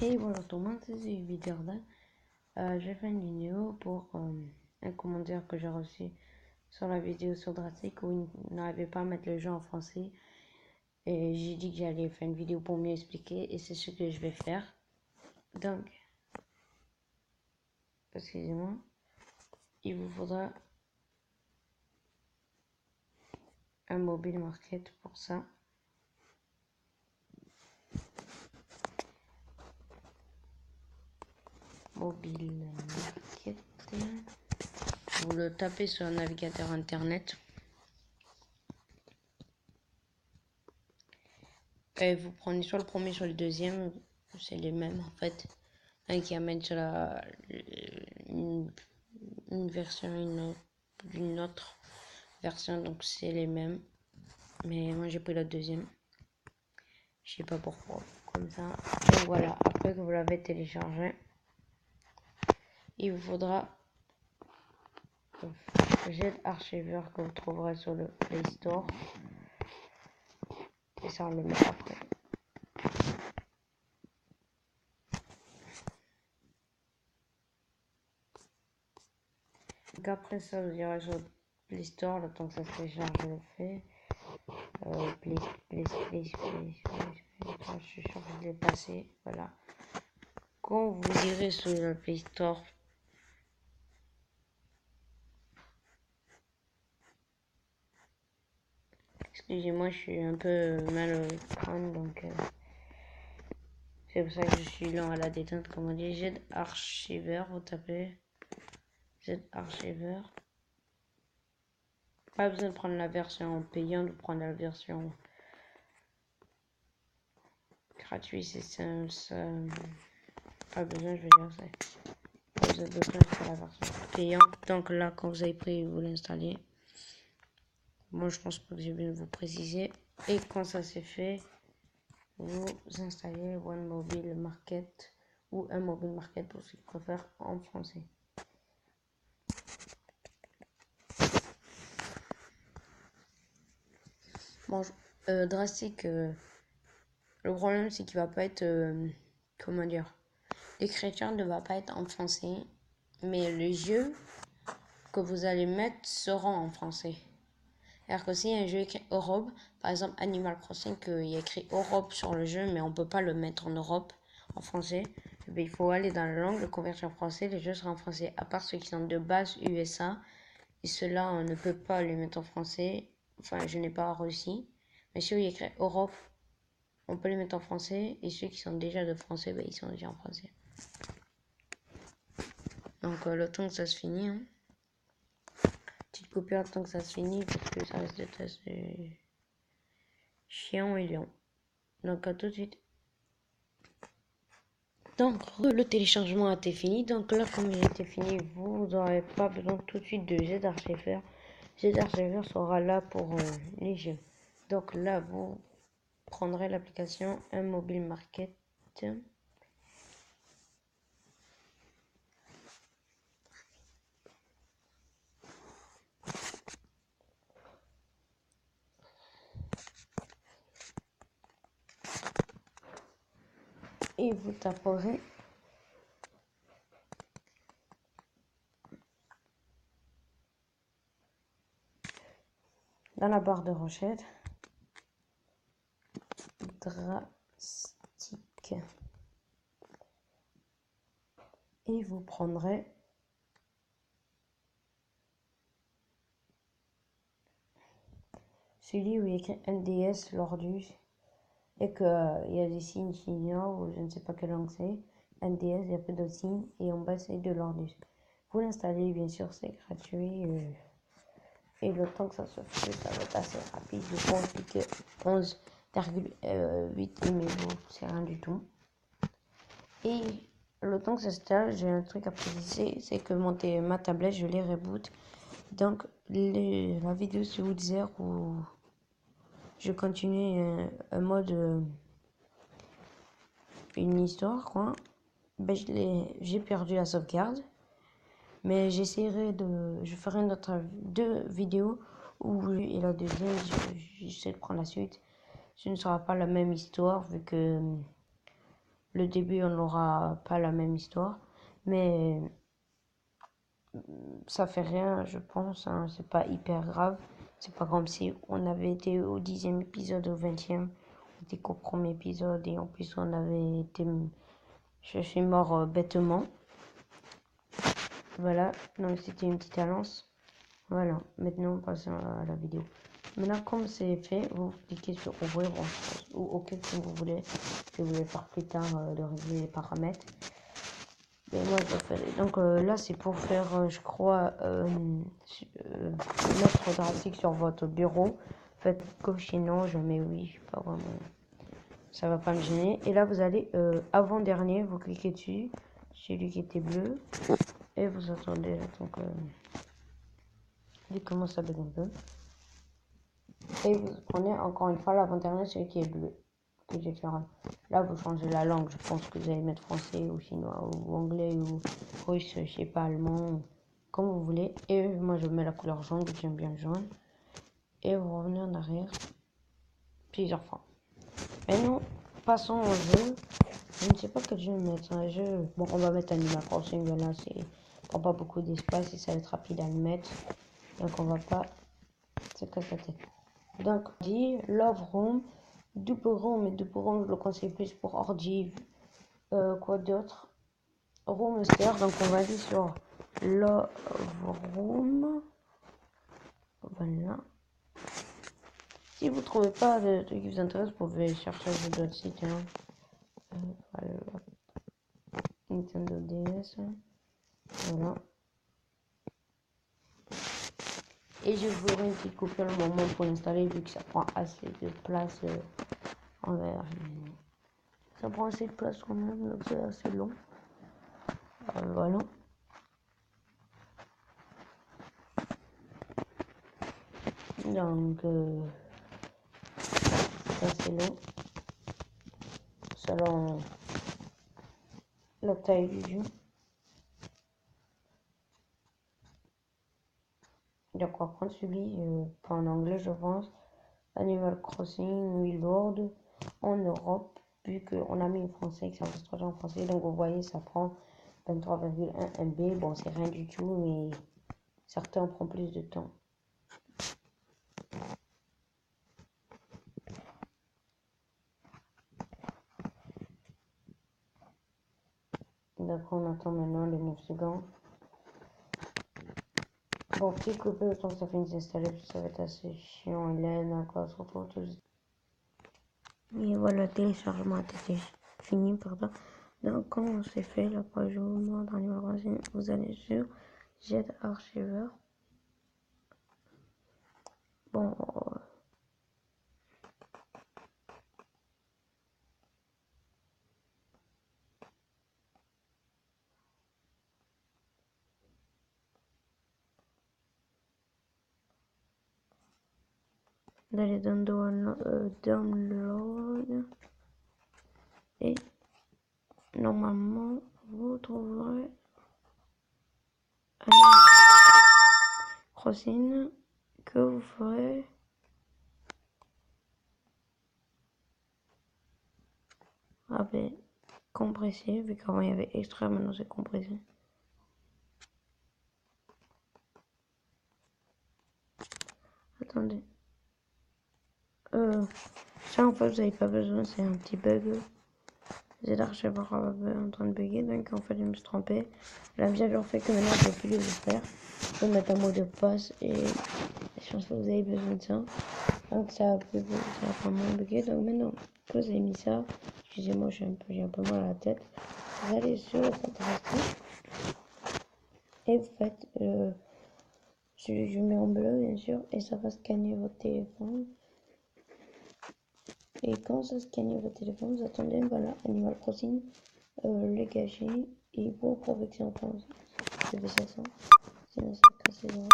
Et bonjour tout le monde, c'est Viderda. J'ai fait une vidéo pour un commentaire que j'ai reçu sur la vidéo sur Drastic où il n'arrivait pas à mettre le jeu en français. Et j'ai dit que j'allais faire une vidéo pour mieux expliquer et c'est ce que je vais faire. Donc, excusez-moi, il vous faudra un mobile market pour ça. Mobile market. Vous le tapez sur un navigateur internet. Et vous prenez soit le premier, soit le deuxième. C'est les mêmes en fait. Un qui amène sur une version, une autre version. Donc c'est les mêmes. Mais moi j'ai pris la deuxième. Je sais pas pourquoi. Comme ça. Donc voilà. Après que vous l'avez téléchargé, il vous faudra GetArchiver que vous trouverez sur le Play Store. Et ça on le met après. Donc après ça vous irez sur Play Store, le temps que ça se télécharge je le fais. Please. Je suis sûr que je l'ai passé. Voilà. Quand vous irez sur le Play Store, excusez-moi, je suis un peu mal au crâne, donc c'est pour ça que je suis lent à la détente. Comme on dit, GetArchiver, vous tapez GetArchiver. Pas besoin de prendre la version payante, de prendre la version gratuite, c'est ça. Pas besoin, je veux dire, c'est pas besoin de prendre la version payante. Donc là, quand vous avez pris, vous l'installez. Moi, je pense pas que j'ai bien vous préciser. Et quand ça c'est fait, vous installez One Mobile Market ou un Mobile Market pour ceux qui préfèrent en français. Bon, Drastic, le problème c'est qu'il va pas être, comment dire, l'écriture ne va pas être en français, mais les jeux que vous allez mettre seront en français. Alors que si un jeu écrit Europe, par exemple Animal Crossing, il y a écrit Europe sur le jeu, mais on peut pas le mettre en Europe, en français, il faut aller dans la langue, le convertir en français, les jeux seront en français, à part ceux qui sont de base USA, et ceux-là, on ne peut pas les mettre en français, enfin, je n'ai pas réussi, mais ceux où il y a écrit Europe, on peut les mettre en français, et ceux qui sont déjà de français, ils sont déjà en français. Donc, le temps que ça se finit, hein. Petite coupure le temps que ça se finit, parce que ça reste d'être assez chiant et long. Donc, à tout de suite. Donc, le téléchargement a été fini. Donc là, comme il a été fini, vous n'aurez pas besoin tout de suite de GetArchiver. GetArchiver sera là pour les jeux. Donc là, vous prendrez l'application Un Mobile Market. Et vous taperez dans la barre de recherche Drastic. Et vous prendrez celui où il y a écrit NDS Lordus et qu'il y a des signes chinois ou je ne sais pas quelle langue c'est. NDS, il y a peu de signes et en bas c'est de Lordus. Vous l'installez, bien sûr, c'est gratuit. Et le temps que ça se fait, ça va être assez rapide. Je pense que 11,8 MB, c'est rien du tout. Et le temps que ça se installe, j'ai un truc à préciser, c'est que ma tablette, je l'ai reboot. Donc, la vidéo sur Woodzer où je continue un mode, une histoire, quoi. Ben, j'ai perdu la sauvegarde. Mais je ferai deux vidéos où, et la deuxième, j'essaie de prendre la suite. Ce ne sera pas la même histoire vu que le début, on n'aura pas la même histoire. Mais ça fait rien, je pense. Hein, c'est pas hyper grave. C'est pas comme si on avait été au 10e épisode, au 20e. On était qu'au premier épisode et en plus on avait été... Je suis mort bêtement. Voilà, donc c'était une petite annonce. Voilà, maintenant passons à la vidéo. Maintenant, comme c'est fait, vous cliquez sur ouvrir ou OK comme vous voulez. Si vous voulez faire plus tard de régler les paramètres. Et moi, je fais. Donc là, c'est pour faire, je crois, mettre Drastic sur votre bureau. Faites cocher non, je mets oui, pas vraiment. Ça va pas me gêner. Et là, vous allez avant-dernier, vous cliquez dessus, celui qui était bleu. Et vous attendez, donc il commence à bugger un peu. Et vous prenez encore une fois l'avant-dernier, celui qui est bleu. Que j'ai fait. Là, vous changez la langue. Je pense que vous allez mettre français ou chinois ou anglais ou russe, je sais pas, allemand, comme vous voulez. Et moi, je mets la couleur jaune, j'aime bien le jaune. Et vous revenez en arrière plusieurs fois. Maintenant, passons au jeu. Je ne sais pas quel jeu mettre. Un jeu. Bon, on va mettre Animal Crossing. Voilà, c'est prend pas beaucoup d'espace et ça va être rapide à le mettre. Donc, on va pas se casser la tête. Donc, on dit Love Room, Double Room, et Double Room, je le conseille plus pour ordi. Quoi d'autre? Roomster, donc on va aller sur Love Room. Voilà. Si vous trouvez pas de trucs qui vous intéressent, vous pouvez chercher sur d'autres sites. Hein. Voilà. Nintendo DS. Voilà. Et je vous ferai une petite coupure le moment pour l'installer vu que ça prend assez de place envers. Ça prend assez de place quand même, donc c'est assez long. Voilà. Donc, ça c'est long. Selon la taille du jeu. Donc, on va prendre celui, pas en anglais, je pense. Animal Crossing, World en Europe, vu qu'on a mis en français, que ça reste en français. Donc, vous voyez, ça prend 23,1 MB. Bon, c'est rien du tout, mais certains prennent plus de temps. Donc, on attend maintenant les 9 secondes. Bon, petit coupé le temps que ça finisse d'installer, parce que ça va être assez chiant et laid, encore, surtout tout. Et voilà, le téléchargement a été fini, pardon. Donc, quand on s'est fait la page au moins dans Animal Crossing, vous allez sur Jet Archiver. Bon, d'aller dans download et normalement vous trouverez Animal Crossing que vous ferez avec compressé, vu qu'avant il y avait extrait, maintenant c'est compressé. Attendez. Ça en fait vous n'avez pas besoin, c'est un petit bug. Z Archiver en train de bugger, donc en fait je me suis trompé. La mise à jour fait que maintenant je ne peux plus le faire. Je peux mettre un mot de passe et je pense que vous avez besoin de ça. Donc ça a vraiment bugué. Donc maintenant que vous avez mis ça, excusez-moi j'ai un peu mal à la tête. Vous allez sur le fantastique et vous faites je mets en bleu bien sûr et ça va scanner votre téléphone. Et quand ça scanne votre téléphone, vous attendez, voilà, Animal Crossing, le gâcher et pour protection en France. Je fais ça sans, sinon ça casse les oreilles.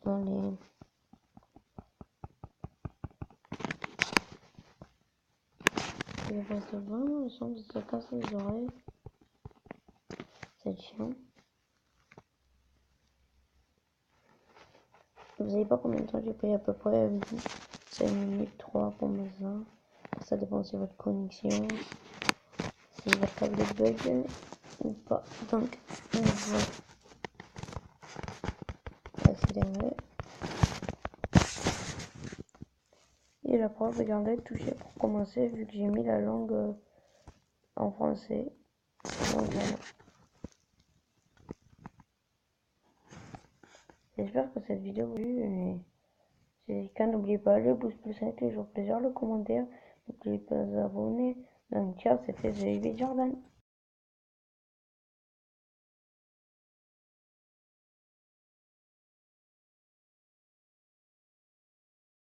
Dans les... Je passe vraiment le son, ça casse les oreilles. C'est chiant. Vous savez pas combien de temps j'ai pris, à peu près 5 minutes 3 pour me ça. Ça dépend si votre connexion, si votre tablette bug ou pas. Donc, on va accélérer. Et la preuve, regardez, toucher pour commencer, vu que j'ai mis la langue en français. Donc voilà. J'espère que cette vidéo vous a plu. Et si c'est n'oubliez pas le pouce bleu, ça fait toujours plaisir, le commentaire. N'oubliez pas de vous abonner. Donc ciao, c'était The Jordan.